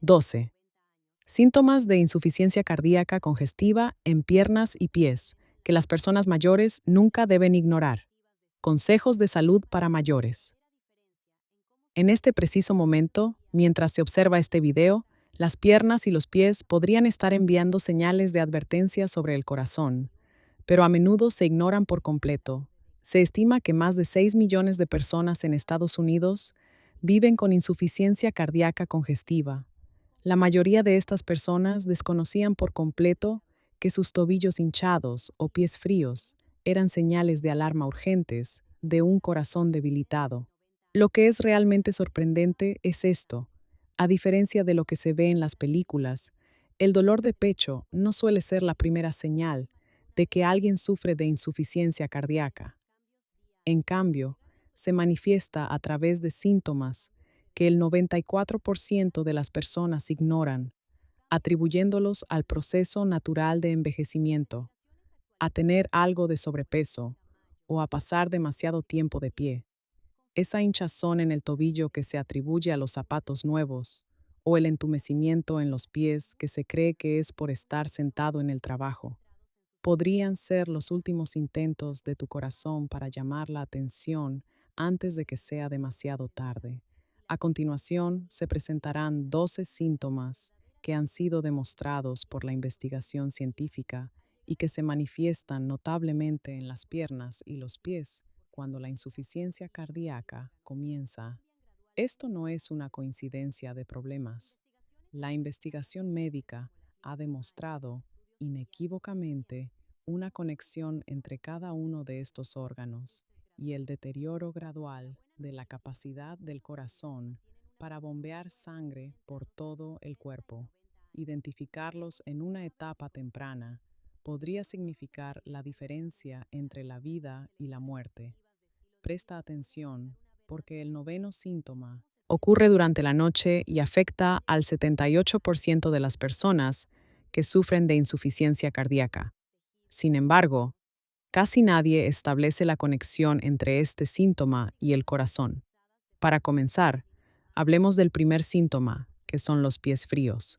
12. Síntomas de insuficiencia cardíaca congestiva en piernas y pies, que las personas mayores nunca deben ignorar. Consejos de salud para mayores. En este preciso momento, mientras se observa este video, las piernas y los pies podrían estar enviando señales de advertencia sobre el corazón, pero a menudo se ignoran por completo. Se estima que más de 6 millones de personas en Estados Unidos viven con insuficiencia cardíaca congestiva. La mayoría de estas personas desconocían por completo que sus tobillos hinchados o pies fríos eran señales de alarma urgentes de un corazón debilitado. Lo que es realmente sorprendente es esto. A diferencia de lo que se ve en las películas, el dolor de pecho no suele ser la primera señal de que alguien sufre de insuficiencia cardíaca. En cambio, se manifiesta a través de síntomas que el 94% de las personas ignoran, atribuyéndolos al proceso natural de envejecimiento, a tener algo de sobrepeso o a pasar demasiado tiempo de pie. Esa hinchazón en el tobillo que se atribuye a los zapatos nuevos, o el entumecimiento en los pies que se cree que es por estar sentado en el trabajo, podrían ser los últimos intentos de tu corazón para llamar la atención antes de que sea demasiado tarde. A continuación, se presentarán 12 síntomas que han sido demostrados por la investigación científica y que se manifiestan notablemente en las piernas y los pies cuando la insuficiencia cardíaca comienza. Esto no es una coincidencia de problemas. La investigación médica ha demostrado inequívocamente una conexión entre cada uno de estos órganos y el deterioro gradual de la capacidad del corazón para bombear sangre por todo el cuerpo. Identificarlos en una etapa temprana podría significar la diferencia entre la vida y la muerte. Presta atención, porque el noveno síntoma ocurre durante la noche y afecta al 78% de las personas que sufren de insuficiencia cardíaca. Sin embargo, casi nadie establece la conexión entre este síntoma y el corazón. Para comenzar, hablemos del primer síntoma, que son los pies fríos.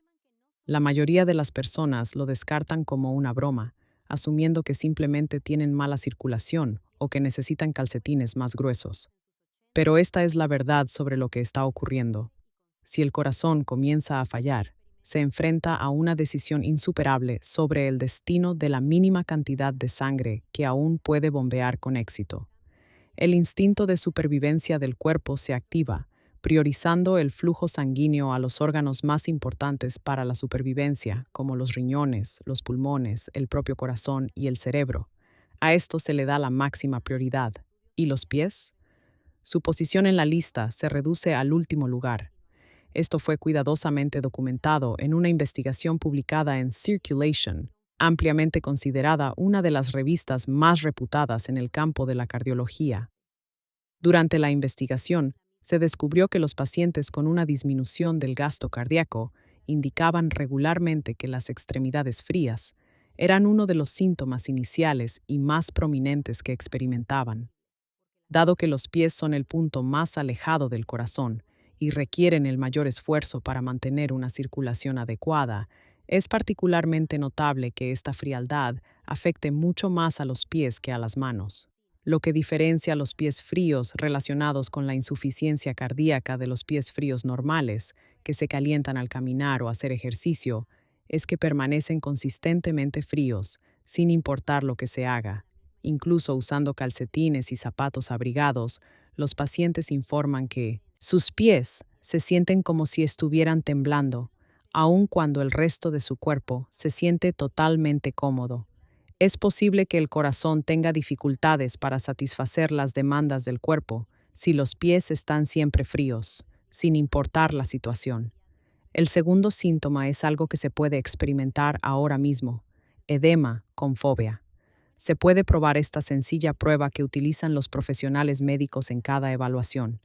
La mayoría de las personas lo descartan como una broma, asumiendo que simplemente tienen mala circulación o que necesitan calcetines más gruesos. Pero esta es la verdad sobre lo que está ocurriendo. Si el corazón comienza a fallar, se enfrenta a una decisión insuperable sobre el destino de la mínima cantidad de sangre que aún puede bombear con éxito. El instinto de supervivencia del cuerpo se activa, priorizando el flujo sanguíneo a los órganos más importantes para la supervivencia, como los riñones, los pulmones, el propio corazón y el cerebro. A esto se le da la máxima prioridad. ¿Y los pies? Su posición en la lista se reduce al último lugar. Esto fue cuidadosamente documentado en una investigación publicada en Circulation, ampliamente considerada una de las revistas más reputadas en el campo de la cardiología. Durante la investigación, se descubrió que los pacientes con una disminución del gasto cardíaco indicaban regularmente que las extremidades frías eran uno de los síntomas iniciales y más prominentes que experimentaban. Dado que los pies son el punto más alejado del corazón y requieren el mayor esfuerzo para mantener una circulación adecuada, es particularmente notable que esta frialdad afecte mucho más a los pies que a las manos. Lo que diferencia los pies fríos relacionados con la insuficiencia cardíaca de los pies fríos normales, que se calientan al caminar o hacer ejercicio, es que permanecen consistentemente fríos, sin importar lo que se haga. Incluso usando calcetines y zapatos abrigados, los pacientes informan que sus pies se sienten como si estuvieran temblando, aun cuando el resto de su cuerpo se siente totalmente cómodo. Es posible que el corazón tenga dificultades para satisfacer las demandas del cuerpo si los pies están siempre fríos, sin importar la situación. El segundo síntoma es algo que se puede experimentar ahora mismo: edema con fobia. Se puede probar esta sencilla prueba que utilizan los profesionales médicos en cada evaluación.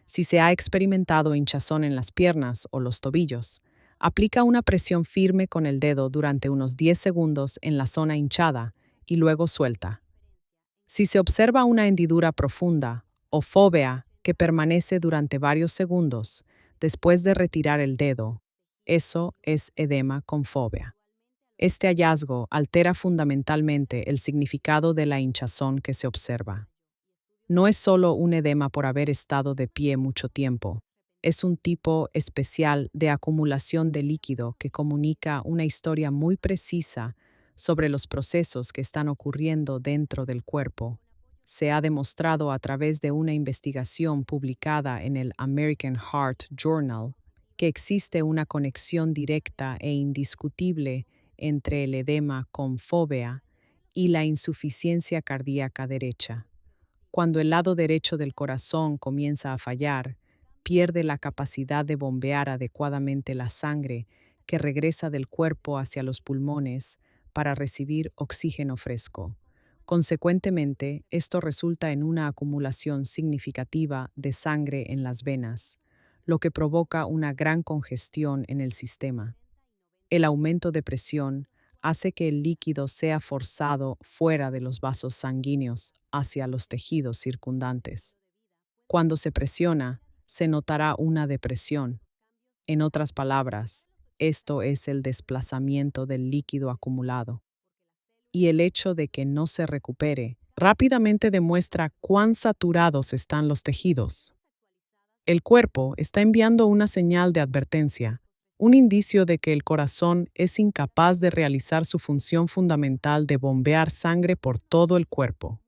Si se ha experimentado hinchazón en las piernas o los tobillos, aplica una presión firme con el dedo durante unos 10 segundos en la zona hinchada y luego suelta. Si se observa una hendidura profunda o fóvea que permanece durante varios segundos después de retirar el dedo, Eso es edema con fobia. Este hallazgo altera fundamentalmente el significado de la hinchazón que se observa. No es solo un edema por haber estado de pie mucho tiempo, es un tipo especial de acumulación de líquido que comunica una historia muy precisa sobre los procesos que están ocurriendo dentro del cuerpo. Se ha demostrado a través de una investigación publicada en el American Heart Journal que existe una conexión directa e indiscutible entre el edema con fobia y la insuficiencia cardíaca derecha. Cuando el lado derecho del corazón comienza a fallar, pierde la capacidad de bombear adecuadamente la sangre que regresa del cuerpo hacia los pulmones para recibir oxígeno fresco. Consecuentemente, esto resulta en una acumulación significativa de sangre en las venas, lo que provoca una gran congestión en el sistema. El aumento de presión hace que el líquido sea forzado fuera de los vasos sanguíneos hacia los tejidos circundantes. Cuando se presiona, se notará una depresión. En otras palabras, esto es el desplazamiento del líquido acumulado. Y el hecho de que no se recupere rápidamente demuestra cuán saturados están los tejidos. El cuerpo está enviando una señal de advertencia, un indicio de que el corazón es incapaz de realizar su función fundamental de bombear sangre por todo el cuerpo.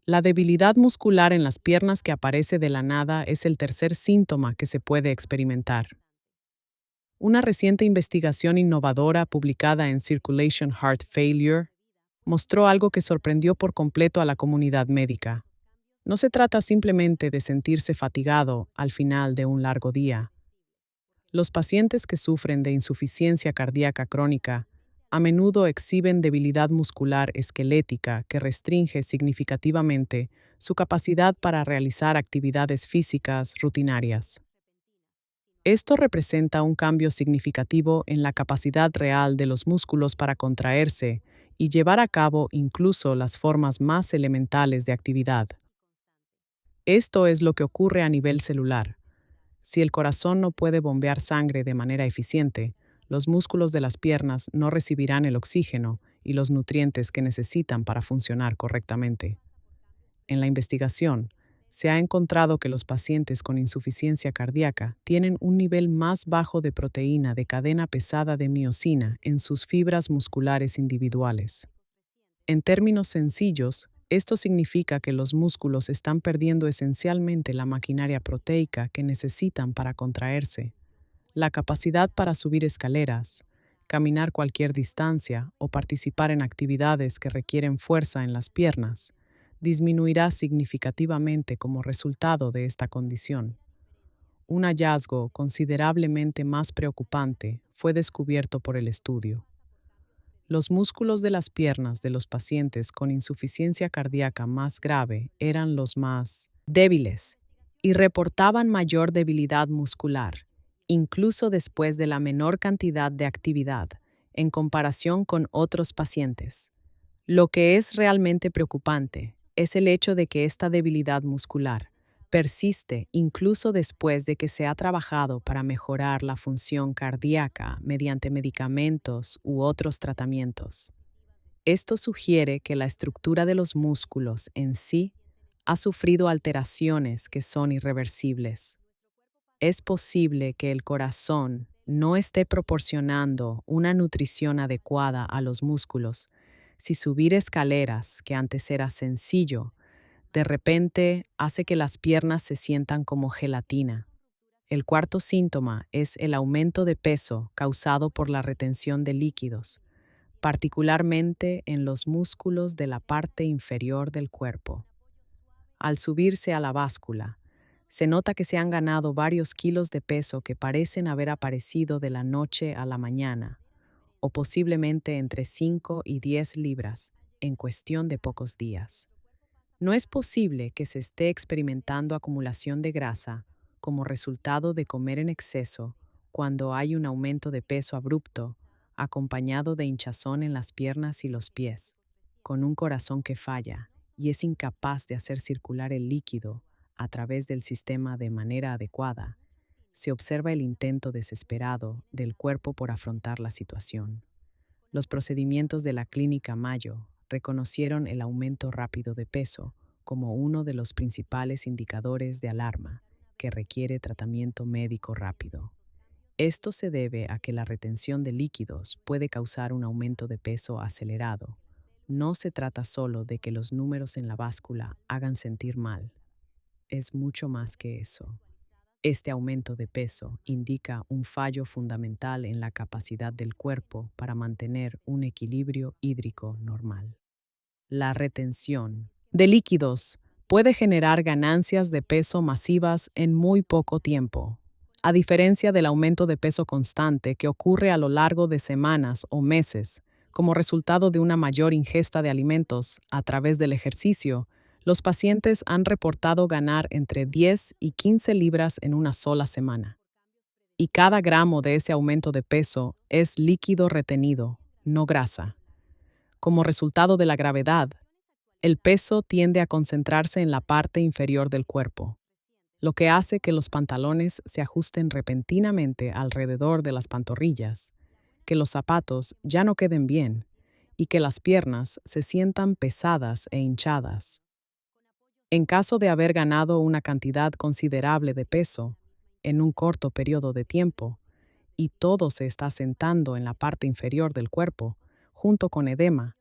La debilidad muscular en las piernas que aparece de la nada es el tercer síntoma que se puede experimentar. Una reciente investigación innovadora publicada en Circulation Heart Failure mostró algo que sorprendió por completo a la comunidad médica. No se trata simplemente de sentirse fatigado al final de un largo día. Los pacientes que sufren de insuficiencia cardíaca crónica a menudo exhiben debilidad muscular esquelética que restringe significativamente su capacidad para realizar actividades físicas rutinarias. Esto representa un cambio significativo en la capacidad real de los músculos para contraerse y llevar a cabo incluso las formas más elementales de actividad. Esto es lo que ocurre a nivel celular. Si el corazón no puede bombear sangre de manera eficiente, los músculos de las piernas no recibirán el oxígeno y los nutrientes que necesitan para funcionar correctamente. En la investigación, se ha encontrado que los pacientes con insuficiencia cardíaca tienen un nivel más bajo de proteína de cadena pesada de miosina en sus fibras musculares individuales. En términos sencillos, esto significa que los músculos están perdiendo esencialmente la maquinaria proteica que necesitan para contraerse. La capacidad para subir escaleras, caminar cualquier distancia o participar en actividades que requieren fuerza en las piernas disminuirá significativamente como resultado de esta condición. Un hallazgo considerablemente más preocupante fue descubierto por el estudio. Los músculos de las piernas de los pacientes con insuficiencia cardíaca más grave eran los más débiles y reportaban mayor debilidad muscular, incluso después de la menor cantidad de actividad, en comparación con otros pacientes. Lo que es realmente preocupante es el hecho de que esta debilidad muscular persiste incluso después de que se ha trabajado para mejorar la función cardíaca mediante medicamentos u otros tratamientos. Esto sugiere que la estructura de los músculos en sí ha sufrido alteraciones que son irreversibles. Es posible que el corazón no esté proporcionando una nutrición adecuada a los músculos si subir escaleras, que antes era sencillo, de repente hace que las piernas se sientan como gelatina. El cuarto síntoma es el aumento de peso causado por la retención de líquidos, particularmente en los músculos de la parte inferior del cuerpo. Al subirse a la báscula, se nota que se han ganado varios kilos de peso que parecen haber aparecido de la noche a la mañana, o posiblemente entre 5 y 10 libras, en cuestión de pocos días. No es posible que se esté experimentando acumulación de grasa como resultado de comer en exceso cuando hay un aumento de peso abrupto, acompañado de hinchazón en las piernas y los pies, con un corazón que falla y es incapaz de hacer circular el líquido a través del sistema de manera adecuada. se observa el intento desesperado del cuerpo por afrontar la situación. Los procedimientos de la Clínica Mayo reconocieron el aumento rápido de peso como uno de los principales indicadores de alarma que requiere tratamiento médico rápido. Esto se debe a que la retención de líquidos puede causar un aumento de peso acelerado. No se trata solo de que los números en la báscula hagan sentir mal. Es mucho más que eso. Este aumento de peso indica un fallo fundamental en la capacidad del cuerpo para mantener un equilibrio hídrico normal. La retención de líquidos puede generar ganancias de peso masivas en muy poco tiempo, a diferencia del aumento de peso constante que ocurre a lo largo de semanas o meses como resultado de una mayor ingesta de alimentos a través del ejercicio. Los pacientes han reportado ganar entre 10 y 15 libras en una sola semana. Y cada gramo de ese aumento de peso es líquido retenido, no grasa. Como resultado de la gravedad, el peso tiende a concentrarse en la parte inferior del cuerpo, lo que hace que los pantalones se ajusten repentinamente alrededor de las pantorrillas, que los zapatos ya no queden bien y que las piernas se sientan pesadas e hinchadas. En caso de haber ganado una cantidad considerable de peso en un corto periodo de tiempo y todo se está sentando en la parte inferior del cuerpo, junto con edema,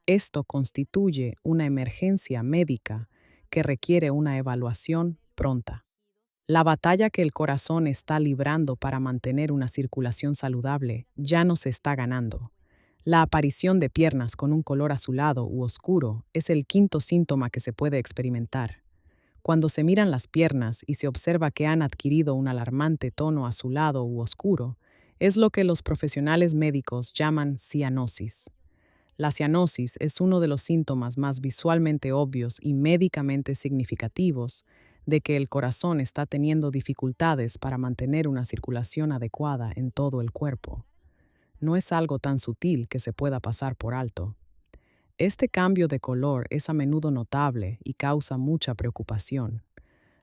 esto constituye una emergencia médica que requiere una evaluación pronta. La batalla que el corazón está librando para mantener una circulación saludable ya no se está ganando. La aparición de piernas con un color azulado u oscuro es el quinto síntoma que se puede experimentar. Cuando se miran las piernas y se observa que han adquirido un alarmante tono azulado u oscuro, es lo que los profesionales médicos llaman cianosis. La cianosis es uno de los síntomas más visualmente obvios y médicamente significativos de que el corazón está teniendo dificultades para mantener una circulación adecuada en todo el cuerpo. No es algo tan sutil que se pueda pasar por alto. Este cambio de color es a menudo notable y causa mucha preocupación.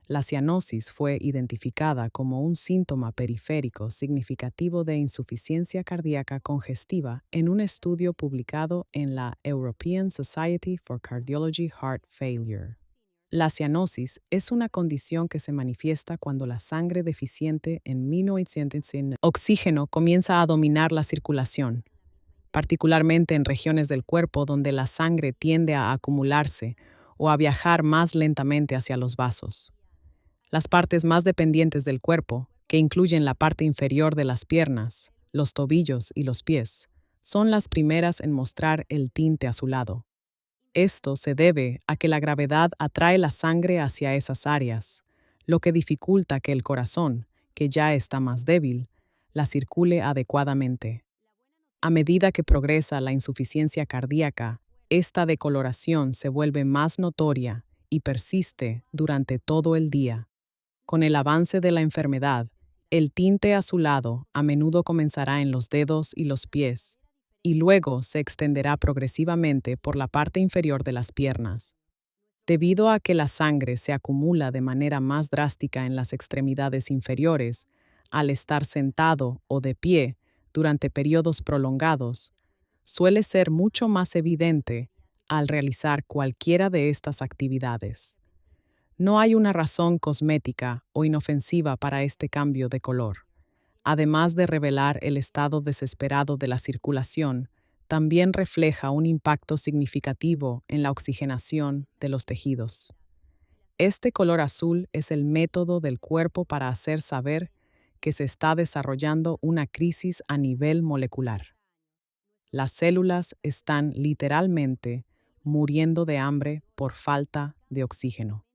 La cianosis fue identificada como un síntoma periférico significativo de insuficiencia cardíaca congestiva en un estudio publicado en la European Society for Cardiology Heart Failure. La cianosis es una condición que se manifiesta cuando la sangre deficiente en oxígeno comienza a dominar la circulación, particularmente en regiones del cuerpo donde la sangre tiende a acumularse o a viajar más lentamente hacia los vasos. Las partes más dependientes del cuerpo, que incluyen la parte inferior de las piernas, los tobillos y los pies, son las primeras en mostrar el tinte azulado. Esto se debe a que la gravedad atrae la sangre hacia esas áreas, lo que dificulta que el corazón, que ya está más débil, la circule adecuadamente. A medida que progresa la insuficiencia cardíaca, esta decoloración se vuelve más notoria y persiste durante todo el día. Con el avance de la enfermedad, el tinte azulado a menudo comenzará en los dedos y los pies, y luego se extenderá progresivamente por la parte inferior de las piernas. Debido a que la sangre se acumula de manera más drástica en las extremidades inferiores, al estar sentado o de pie durante periodos prolongados, suele ser mucho más evidente al realizar cualquiera de estas actividades. No hay una razón cosmética o inofensiva para este cambio de color. Además de revelar el estado desesperado de la circulación, también refleja un impacto significativo en la oxigenación de los tejidos. Este color azul es el método del cuerpo para hacer saber que se está desarrollando una crisis a nivel molecular. Las células están literalmente muriendo de hambre por falta de oxígeno.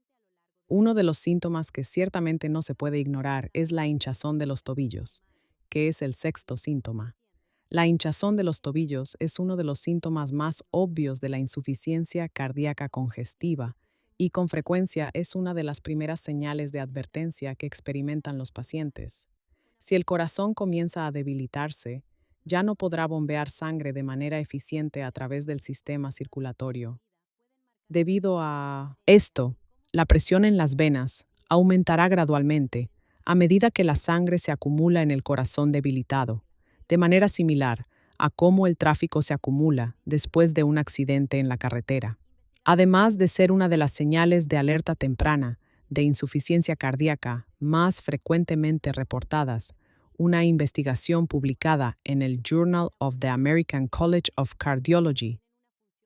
Uno de los síntomas que ciertamente no se puede ignorar es la hinchazón de los tobillos, que es el sexto síntoma. La hinchazón de los tobillos es uno de los síntomas más obvios de la insuficiencia cardíaca congestiva y con frecuencia es una de las primeras señales de advertencia que experimentan los pacientes. Si el corazón comienza a debilitarse, ya no podrá bombear sangre de manera eficiente a través del sistema circulatorio. Debido a esto, la presión en las venas aumentará gradualmente a medida que la sangre se acumula en el corazón debilitado, de manera similar a cómo el tráfico se acumula después de un accidente en la carretera. Además de ser una de las señales de alerta temprana de insuficiencia cardíaca más frecuentemente reportadas, una investigación publicada en el Journal of the American College of Cardiology,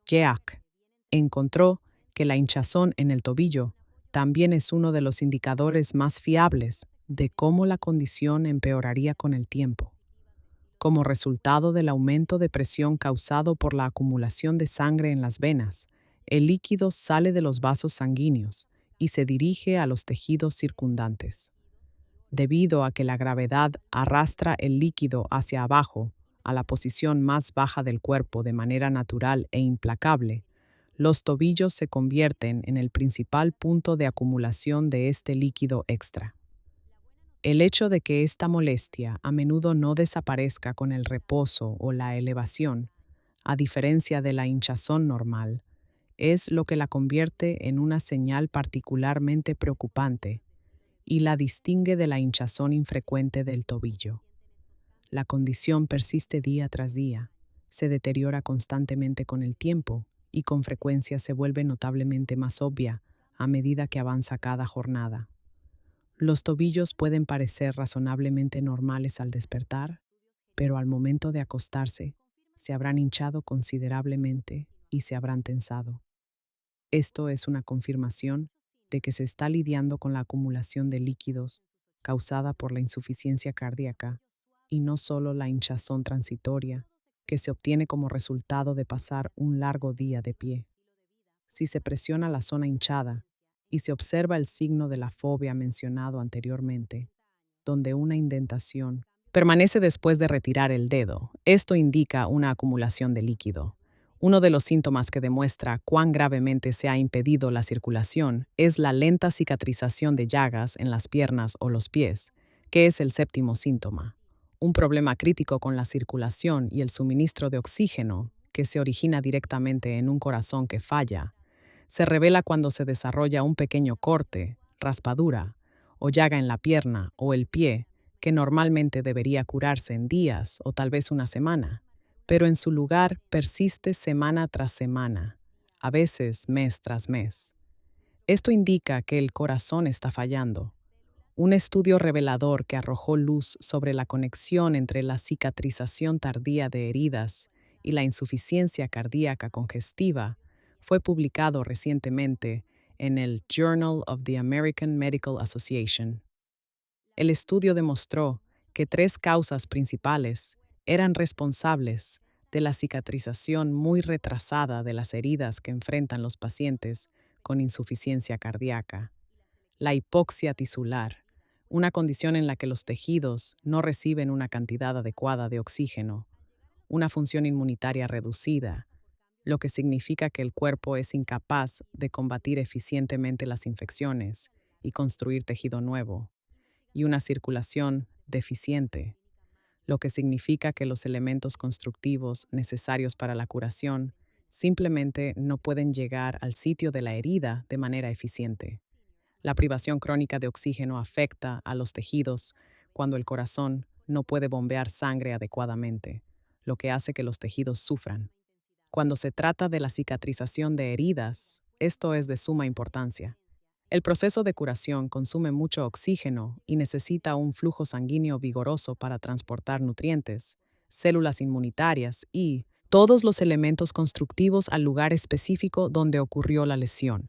JACC, encontró que la hinchazón en el tobillo también es uno de los indicadores más fiables de cómo la condición empeoraría con el tiempo. Como resultado del aumento de presión causado por la acumulación de sangre en las venas, el líquido sale de los vasos sanguíneos y se dirige a los tejidos circundantes. Debido a que la gravedad arrastra el líquido hacia abajo, a la posición más baja del cuerpo de manera natural e implacable, los tobillos se convierten en el principal punto de acumulación de este líquido extra. El hecho de que esta molestia a menudo no desaparezca con el reposo o la elevación, a diferencia de la hinchazón normal, es lo que la convierte en una señal particularmente preocupante y la distingue de la hinchazón infrecuente del tobillo. La condición persiste día tras día, se deteriora constantemente con el tiempo y con frecuencia se vuelve notablemente más obvia a medida que avanza cada jornada. Los tobillos pueden parecer razonablemente normales al despertar, pero al momento de acostarse, se habrán hinchado considerablemente y se habrán tensado. Esto es una confirmación de que se está lidiando con la acumulación de líquidos causada por la insuficiencia cardíaca y no solo la hinchazón transitoria que se obtiene como resultado de pasar un largo día de pie. Si se presiona la zona hinchada y se observa el signo de la fobia mencionado anteriormente, donde una indentación permanece después de retirar el dedo, esto indica una acumulación de líquido. Uno de los síntomas que demuestra cuán gravemente se ha impedido la circulación es la lenta cicatrización de llagas en las piernas o los pies, que es el séptimo síntoma. Un problema crítico con la circulación y el suministro de oxígeno, que se origina directamente en un corazón que falla, se revela cuando se desarrolla un pequeño corte, raspadura o llaga en la pierna o el pie, que normalmente debería curarse en días o tal vez una semana, pero en su lugar persiste semana tras semana, a veces mes tras mes. Esto indica que el corazón está fallando. Un estudio revelador que arrojó luz sobre la conexión entre la cicatrización tardía de heridas y la insuficiencia cardíaca congestiva fue publicado recientemente en el Journal of the American Medical Association. El estudio demostró que 3 causas principales eran responsables de la cicatrización muy retrasada de las heridas que enfrentan los pacientes con insuficiencia cardíaca. La hipoxia tisular, una condición en la que los tejidos no reciben una cantidad adecuada de oxígeno, una función inmunitaria reducida, lo que significa que el cuerpo es incapaz de combatir eficientemente las infecciones y construir tejido nuevo, y una circulación deficiente, lo que significa que los elementos constructivos necesarios para la curación simplemente no pueden llegar al sitio de la herida de manera eficiente. La privación crónica de oxígeno afecta a los tejidos cuando el corazón no puede bombear sangre adecuadamente, lo que hace que los tejidos sufran. Cuando se trata de la cicatrización de heridas, esto es de suma importancia. El proceso de curación consume mucho oxígeno y necesita un flujo sanguíneo vigoroso para transportar nutrientes, células inmunitarias y todos los elementos constructivos al lugar específico donde ocurrió la lesión.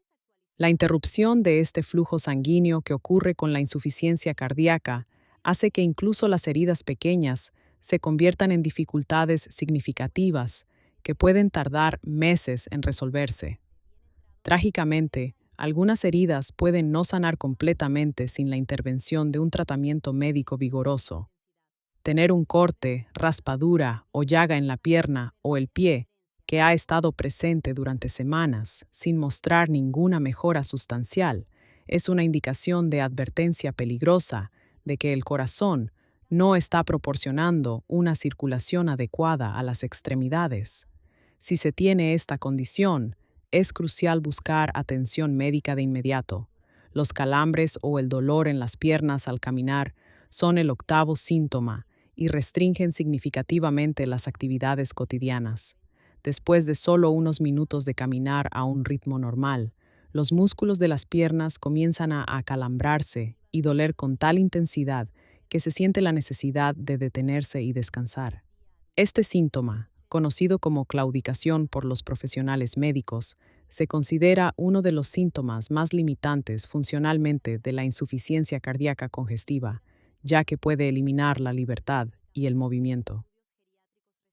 La interrupción de este flujo sanguíneo que ocurre con la insuficiencia cardíaca hace que incluso las heridas pequeñas se conviertan en dificultades significativas que pueden tardar meses en resolverse. Trágicamente, algunas heridas pueden no sanar completamente sin la intervención de un tratamiento médico vigoroso. Tener un corte, raspadura o llaga en la pierna o el pie que ha estado presente durante semanas sin mostrar ninguna mejora sustancial es una indicación de advertencia peligrosa de que el corazón no está proporcionando una circulación adecuada a las extremidades. Si se tiene esta condición, es crucial buscar atención médica de inmediato. Los calambres o el dolor en las piernas al caminar son el octavo síntoma y restringen significativamente las actividades cotidianas. Después de solo unos minutos de caminar a un ritmo normal, los músculos de las piernas comienzan a acalambrarse y doler con tal intensidad que se siente la necesidad de detenerse y descansar. Este síntoma, conocido como claudicación por los profesionales médicos, se considera uno de los síntomas más limitantes funcionalmente de la insuficiencia cardíaca congestiva, ya que puede eliminar la libertad y el movimiento.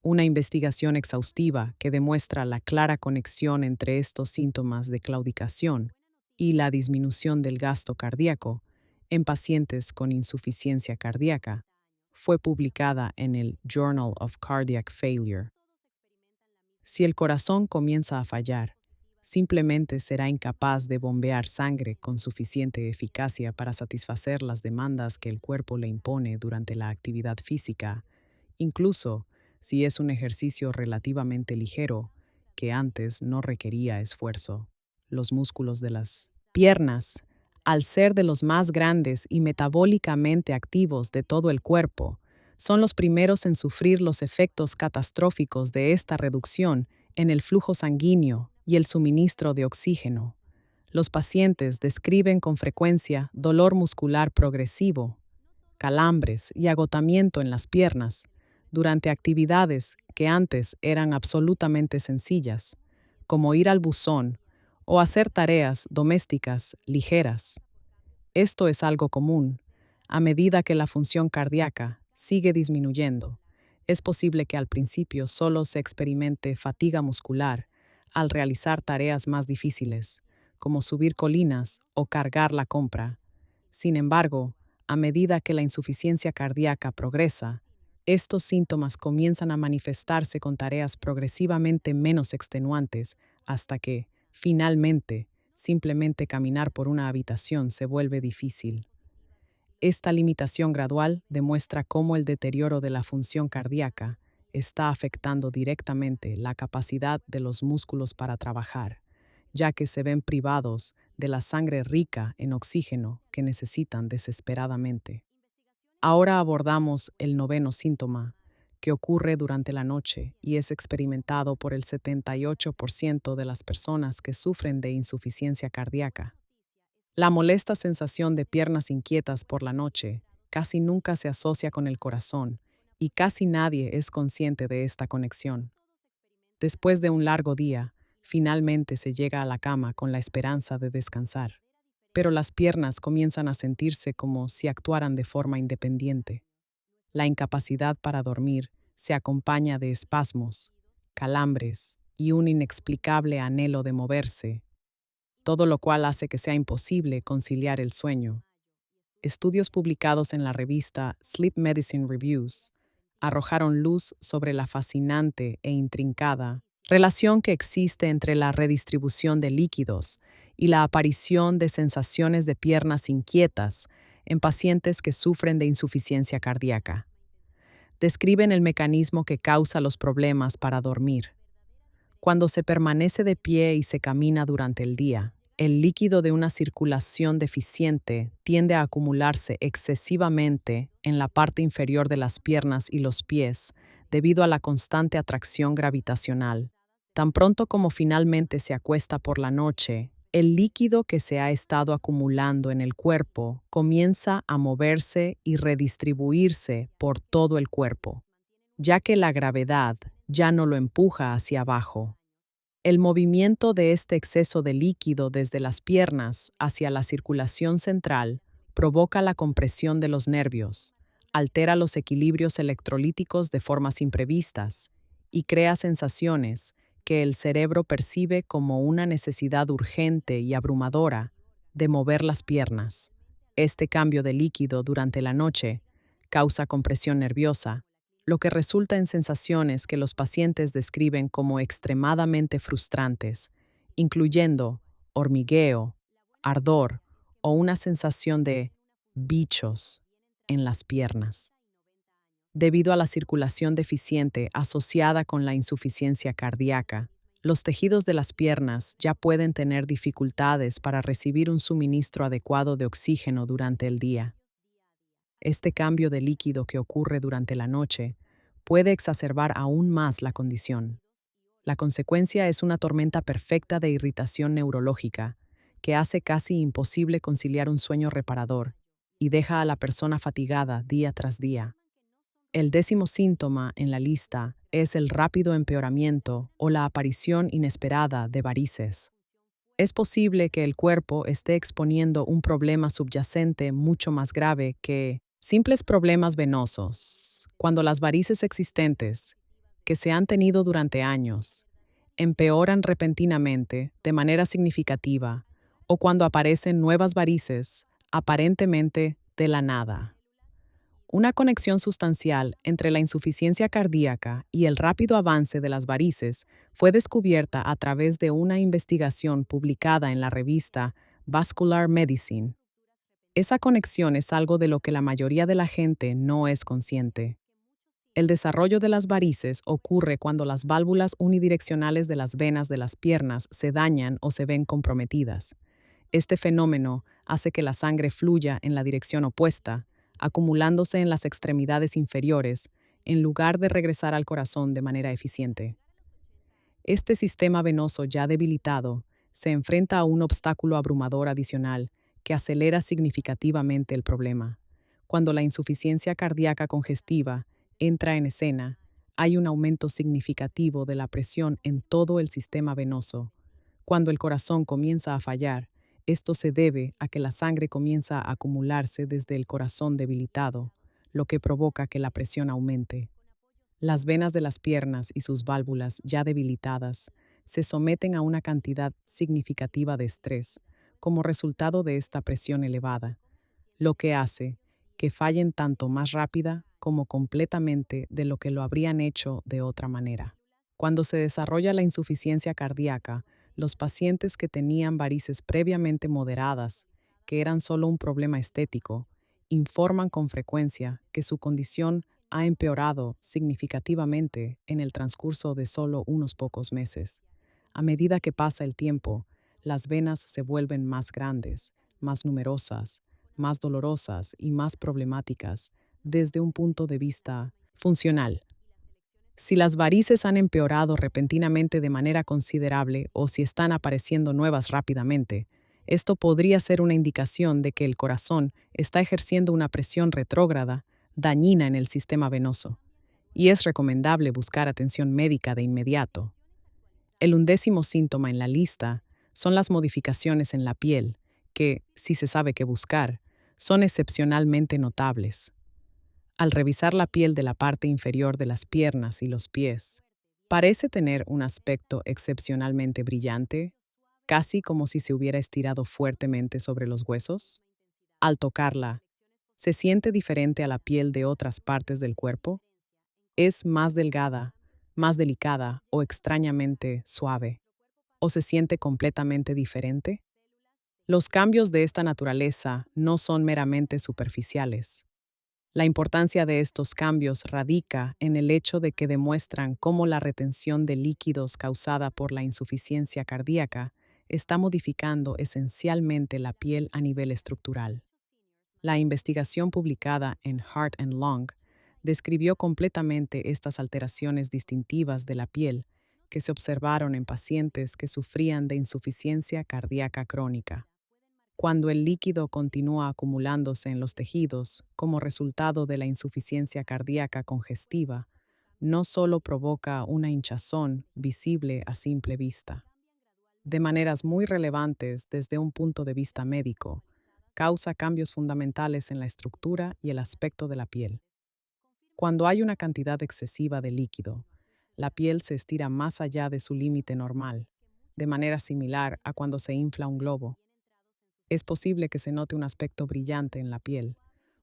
Una investigación exhaustiva que demuestra la clara conexión entre estos síntomas de claudicación y la disminución del gasto cardíaco en pacientes con insuficiencia cardíaca fue publicada en el Journal of Cardiac Failure. Si el corazón comienza a fallar, simplemente será incapaz de bombear sangre con suficiente eficacia para satisfacer las demandas que el cuerpo le impone durante la actividad física, incluso si es un ejercicio relativamente ligero que antes no requería esfuerzo. Los músculos de las piernas, al ser de los más grandes y metabólicamente activos de todo el cuerpo, son los primeros en sufrir los efectos catastróficos de esta reducción en el flujo sanguíneo y el suministro de oxígeno. Los pacientes describen con frecuencia dolor muscular progresivo, calambres y agotamiento en las piernas durante actividades que antes eran absolutamente sencillas, como ir al buzón o hacer tareas domésticas ligeras. Esto es algo común. A medida que la función cardíaca sigue disminuyendo, es posible que al principio solo se experimente fatiga muscular al realizar tareas más difíciles, como subir colinas o cargar la compra. Sin embargo, a medida que la insuficiencia cardíaca progresa, estos síntomas comienzan a manifestarse con tareas progresivamente menos extenuantes hasta que, finalmente, simplemente caminar por una habitación se vuelve difícil. Esta limitación gradual demuestra cómo el deterioro de la función cardíaca está afectando directamente la capacidad de los músculos para trabajar, ya que se ven privados de la sangre rica en oxígeno que necesitan desesperadamente. Ahora abordamos el noveno síntoma, que ocurre durante la noche y es experimentado por el 78% de las personas que sufren de insuficiencia cardíaca. La molesta sensación de piernas inquietas por la noche casi nunca se asocia con el corazón y casi nadie es consciente de esta conexión. Después de un largo día, finalmente se llega a la cama con la esperanza de descansar, pero las piernas comienzan a sentirse como si actuaran de forma independiente. La incapacidad para dormir se acompaña de espasmos, calambres y un inexplicable anhelo de moverse, todo lo cual hace que sea imposible conciliar el sueño. Estudios publicados en la revista Sleep Medicine Reviews arrojaron luz sobre la fascinante e intrincada relación que existe entre la redistribución de líquidos y la aparición de sensaciones de piernas inquietas en pacientes que sufren de insuficiencia cardíaca. Describen el mecanismo que causa los problemas para dormir. Cuando se permanece de pie y se camina durante el día, el líquido de una circulación deficiente tiende a acumularse excesivamente en la parte inferior de las piernas y los pies debido a la constante atracción gravitacional. Tan pronto como finalmente se acuesta por la noche, el líquido que se ha estado acumulando en el cuerpo comienza a moverse y redistribuirse por todo el cuerpo, ya que la gravedad ya no lo empuja hacia abajo. El movimiento de este exceso de líquido desde las piernas hacia la circulación central provoca la compresión de los nervios, altera los equilibrios electrolíticos de formas imprevistas y crea sensaciones que el cerebro percibe como una necesidad urgente y abrumadora de mover las piernas. Este cambio de líquido durante la noche causa compresión nerviosa, lo que resulta en sensaciones que los pacientes describen como extremadamente frustrantes, incluyendo hormigueo, ardor o una sensación de bichos en las piernas. Debido a la circulación deficiente asociada con la insuficiencia cardíaca, Los tejidos de las piernas ya pueden tener dificultades para recibir un suministro adecuado de oxígeno durante el día. Este cambio de líquido que ocurre durante la noche puede exacerbar aún más la condición. La consecuencia es una tormenta perfecta de irritación neurológica que hace casi imposible conciliar un sueño reparador y deja a la persona fatigada día tras día. El 10º síntoma en la lista es el rápido empeoramiento o la aparición inesperada de varices. Es posible que el cuerpo esté exponiendo un problema subyacente mucho más grave que simples problemas venosos, cuando las varices existentes, que se han tenido durante años, empeoran repentinamente de manera significativa o cuando aparecen nuevas varices aparentemente de la nada. Una conexión sustancial entre la insuficiencia cardíaca y el rápido avance de las varices fue descubierta a través de una investigación publicada en la revista Vascular Medicine. Esa conexión es algo de lo que la mayoría de la gente no es consciente. El desarrollo de las varices ocurre cuando las válvulas unidireccionales de las venas de las piernas se dañan o se ven comprometidas. Este fenómeno hace que la sangre fluya en la dirección opuesta, acumulándose en las extremidades inferiores, en lugar de regresar al corazón de manera eficiente. Este sistema venoso ya debilitado se enfrenta a un obstáculo abrumador adicional que acelera significativamente el problema. Cuando la insuficiencia cardíaca congestiva entra en escena, hay un aumento significativo de la presión en todo el sistema venoso. Cuando el corazón comienza a fallar, esto se debe a que la sangre comienza a acumularse desde el corazón debilitado, lo que provoca que la presión aumente. Las venas de las piernas y sus válvulas ya debilitadas se someten a una cantidad significativa de estrés como resultado de esta presión elevada, lo que hace que fallen tanto más rápida como completamente de lo que lo habrían hecho de otra manera. Cuando se desarrolla la insuficiencia cardíaca, los pacientes que tenían varices previamente moderadas, que eran solo un problema estético, informan con frecuencia que su condición ha empeorado significativamente en el transcurso de solo unos pocos meses. A medida que pasa el tiempo, las venas se vuelven más grandes, más numerosas, más dolorosas y más problemáticas desde un punto de vista funcional. Si las varices han empeorado repentinamente de manera considerable o si están apareciendo nuevas rápidamente, esto podría ser una indicación de que el corazón está ejerciendo una presión retrógrada dañina en el sistema venoso, y es recomendable buscar atención médica de inmediato. El 11º síntoma en la lista son las modificaciones en la piel, que, si se sabe qué buscar, son excepcionalmente notables. Al revisar la piel de la parte inferior de las piernas y los pies, parece tener un aspecto excepcionalmente brillante, casi como si se hubiera estirado fuertemente sobre los huesos. Al tocarla, ¿se siente diferente a la piel de otras partes del cuerpo? ¿Es más delgada, más delicada o extrañamente suave? ¿O se siente completamente diferente? Los cambios de esta naturaleza no son meramente superficiales. La importancia de estos cambios radica en el hecho de que demuestran cómo la retención de líquidos causada por la insuficiencia cardíaca está modificando esencialmente la piel a nivel estructural. La investigación publicada en Heart and Lung describió completamente estas alteraciones distintivas de la piel que se observaron en pacientes que sufrían de insuficiencia cardíaca crónica. Cuando el líquido continúa acumulándose en los tejidos como resultado de la insuficiencia cardíaca congestiva, no solo provoca una hinchazón visible a simple vista. De maneras muy relevantes desde un punto de vista médico, causa cambios fundamentales en la estructura y el aspecto de la piel. Cuando hay una cantidad excesiva de líquido, la piel se estira más allá de su límite normal, de manera similar a cuando se infla un globo. Es posible que se note un aspecto brillante en la piel,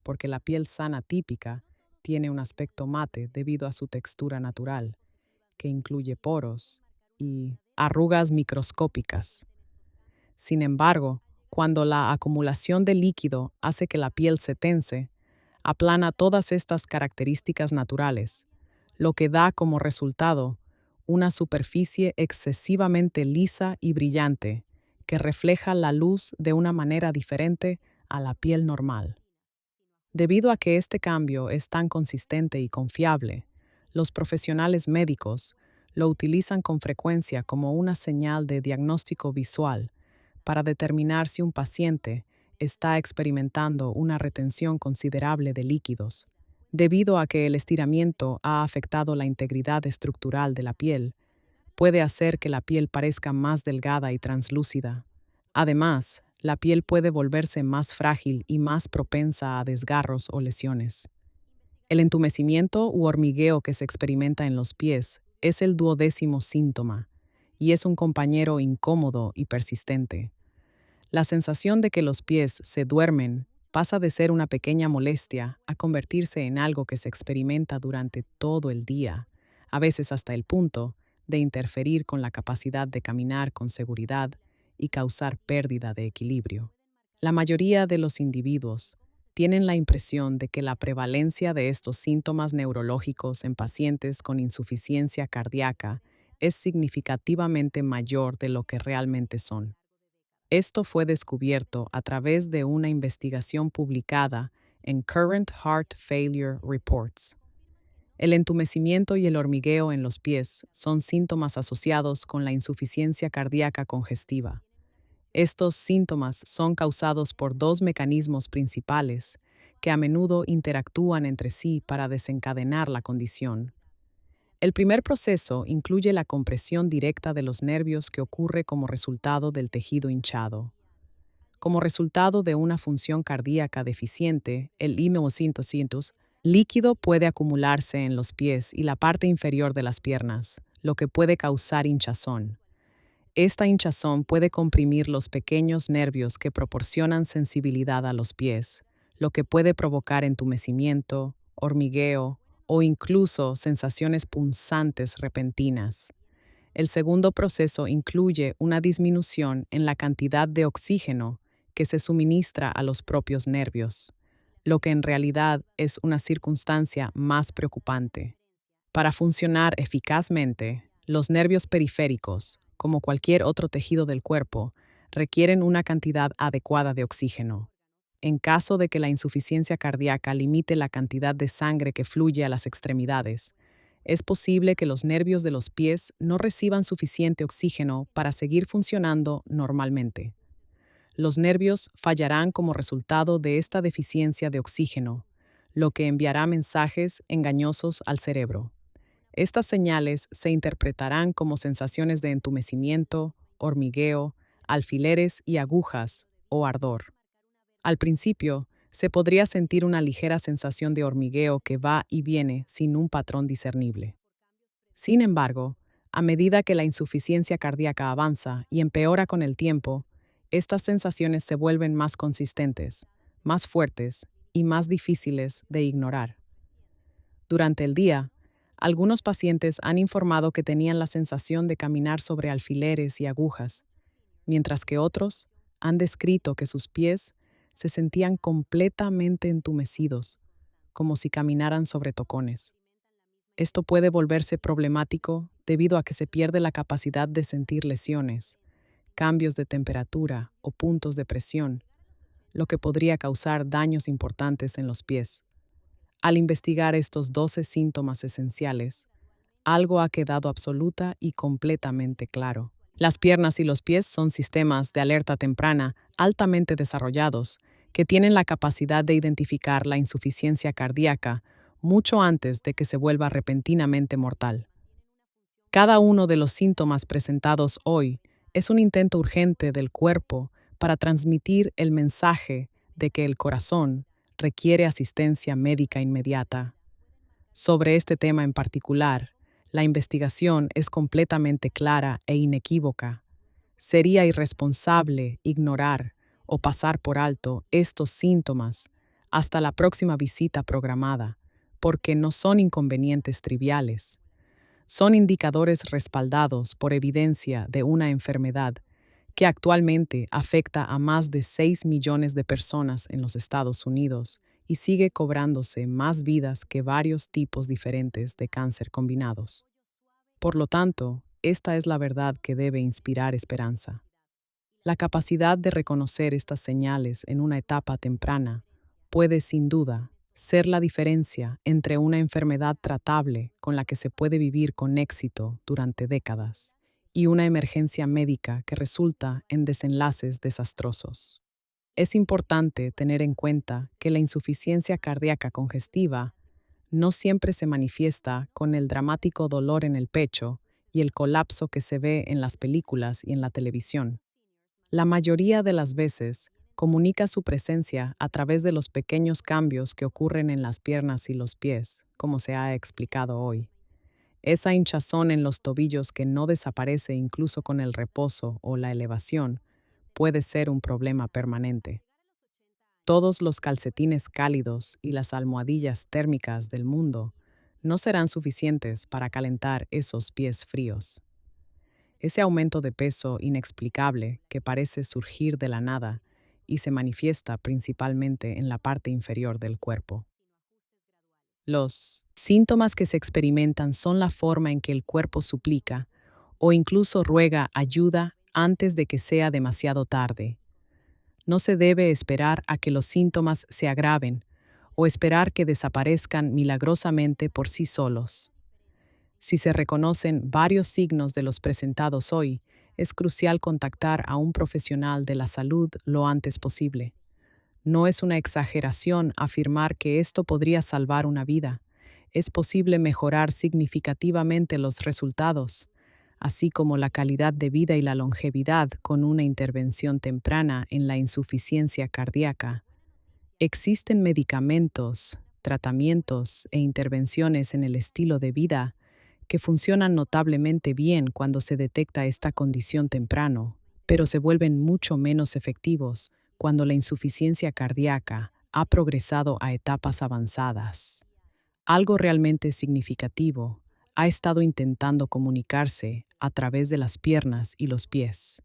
porque la piel sana típica tiene un aspecto mate debido a su textura natural, que incluye poros y arrugas microscópicas. Sin embargo, cuando la acumulación de líquido hace que la piel se tense, aplana todas estas características naturales, lo que da como resultado una superficie excesivamente lisa y brillante, que refleja la luz de una manera diferente a la piel normal. Debido a que este cambio es tan consistente y confiable, los profesionales médicos lo utilizan con frecuencia como una señal de diagnóstico visual para determinar si un paciente está experimentando una retención considerable de líquidos. Debido a que el estiramiento ha afectado la integridad estructural de la piel, puede hacer que la piel parezca más delgada y translúcida. Además, la piel puede volverse más frágil y más propensa a desgarros o lesiones. El entumecimiento u hormigueo que se experimenta en los pies es el 12º síntoma y es un compañero incómodo y persistente. La sensación de que los pies se duermen pasa de ser una pequeña molestia a convertirse en algo que se experimenta durante todo el día, a veces hasta el punto de interferir con la capacidad de caminar con seguridad y causar pérdida de equilibrio. La mayoría de los individuos tienen la impresión de que la prevalencia de estos síntomas neurológicos en pacientes con insuficiencia cardíaca es significativamente mayor de lo que realmente son. Esto fue descubierto a través de una investigación publicada en Current Heart Failure Reports. El entumecimiento y el hormigueo en los pies son síntomas asociados con la insuficiencia cardíaca congestiva. Estos síntomas son causados por dos mecanismos principales que a menudo interactúan entre sí para desencadenar la condición. El primer proceso incluye la compresión directa de los nervios que ocurre como resultado del tejido hinchado. Como resultado de una función cardíaca deficiente, el hemocentocitos líquido puede acumularse en los pies y la parte inferior de las piernas, lo que puede causar hinchazón. Esta hinchazón puede comprimir los pequeños nervios que proporcionan sensibilidad a los pies, lo que puede provocar entumecimiento, hormigueo o incluso sensaciones punzantes repentinas. El segundo proceso incluye una disminución en la cantidad de oxígeno que se suministra a los propios nervios, lo que en realidad es una circunstancia más preocupante. Para funcionar eficazmente, los nervios periféricos, como cualquier otro tejido del cuerpo, requieren una cantidad adecuada de oxígeno. En caso de que la insuficiencia cardíaca limite la cantidad de sangre que fluye a las extremidades, es posible que los nervios de los pies no reciban suficiente oxígeno para seguir funcionando normalmente. Los nervios fallarán como resultado de esta deficiencia de oxígeno, lo que enviará mensajes engañosos al cerebro. Estas señales se interpretarán como sensaciones de entumecimiento, hormigueo, alfileres y agujas o ardor. Al principio, se podría sentir una ligera sensación de hormigueo que va y viene sin un patrón discernible. Sin embargo, a medida que la insuficiencia cardíaca avanza y empeora con el tiempo, estas sensaciones se vuelven más consistentes, más fuertes y más difíciles de ignorar. Durante el día, algunos pacientes han informado que tenían la sensación de caminar sobre alfileres y agujas, mientras que otros han descrito que sus pies se sentían completamente entumecidos, como si caminaran sobre tocones. Esto puede volverse problemático debido a que se pierde la capacidad de sentir lesiones, cambios de temperatura o puntos de presión, lo que podría causar daños importantes en los pies. Al investigar estos 12 síntomas esenciales, algo ha quedado absoluta y completamente claro. Las piernas y los pies son sistemas de alerta temprana altamente desarrollados que tienen la capacidad de identificar la insuficiencia cardíaca mucho antes de que se vuelva repentinamente mortal. Cada uno de los síntomas presentados hoy es un intento urgente del cuerpo para transmitir el mensaje de que el corazón requiere asistencia médica inmediata. Sobre este tema en particular, la investigación es completamente clara e inequívoca. Sería irresponsable ignorar o pasar por alto estos síntomas hasta la próxima visita programada, porque no son inconvenientes triviales. Son indicadores respaldados por evidencia de una enfermedad que actualmente afecta a más de 6 millones de personas en los Estados Unidos y sigue cobrándose más vidas que varios tipos diferentes de cáncer combinados. Por lo tanto, esta es la verdad que debe inspirar esperanza. La capacidad de reconocer estas señales en una etapa temprana puede, sin duda, ser la diferencia entre una enfermedad tratable con la que se puede vivir con éxito durante décadas y una emergencia médica que resulta en desenlaces desastrosos. Es importante tener en cuenta que la insuficiencia cardíaca congestiva no siempre se manifiesta con el dramático dolor en el pecho y el colapso que se ve en las películas y en la televisión. La mayoría de las veces comunica su presencia a través de los pequeños cambios que ocurren en las piernas y los pies, como se ha explicado hoy. Esa hinchazón en los tobillos que no desaparece incluso con el reposo o la elevación puede ser un problema permanente. Todos los calcetines cálidos y las almohadillas térmicas del mundo no serán suficientes para calentar esos pies fríos. Ese aumento de peso inexplicable que parece surgir de la nada y se manifiesta principalmente en la parte inferior del cuerpo. Los síntomas que se experimentan son la forma en que el cuerpo suplica o incluso ruega ayuda antes de que sea demasiado tarde. No se debe esperar a que los síntomas se agraven o esperar que desaparezcan milagrosamente por sí solos. Si se reconocen varios signos de los presentados hoy, es crucial contactar a un profesional de la salud lo antes posible. No es una exageración afirmar que esto podría salvar una vida. Es posible mejorar significativamente los resultados, así como la calidad de vida y la longevidad con una intervención temprana en la insuficiencia cardíaca. Existen medicamentos, tratamientos e intervenciones en el estilo de vida que funcionan notablemente bien cuando se detecta esta condición temprano, pero se vuelven mucho menos efectivos cuando la insuficiencia cardíaca ha progresado a etapas avanzadas. Algo realmente significativo ha estado intentando comunicarse a través de las piernas y los pies.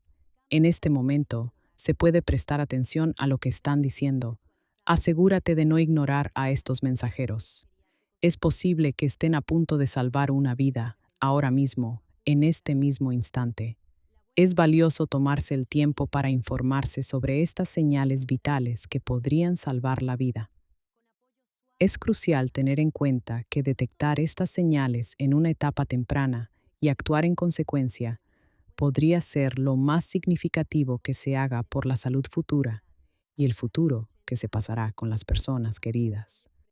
En este momento, se puede prestar atención a lo que están diciendo. Asegúrate de no ignorar a estos mensajeros. Es posible que estén a punto de salvar una vida, ahora mismo, en este mismo instante. Es valioso tomarse el tiempo para informarse sobre estas señales vitales que podrían salvar la vida. Es crucial tener en cuenta que detectar estas señales en una etapa temprana y actuar en consecuencia podría ser lo más significativo que se haga por la salud futura y el futuro que se pasará con las personas queridas.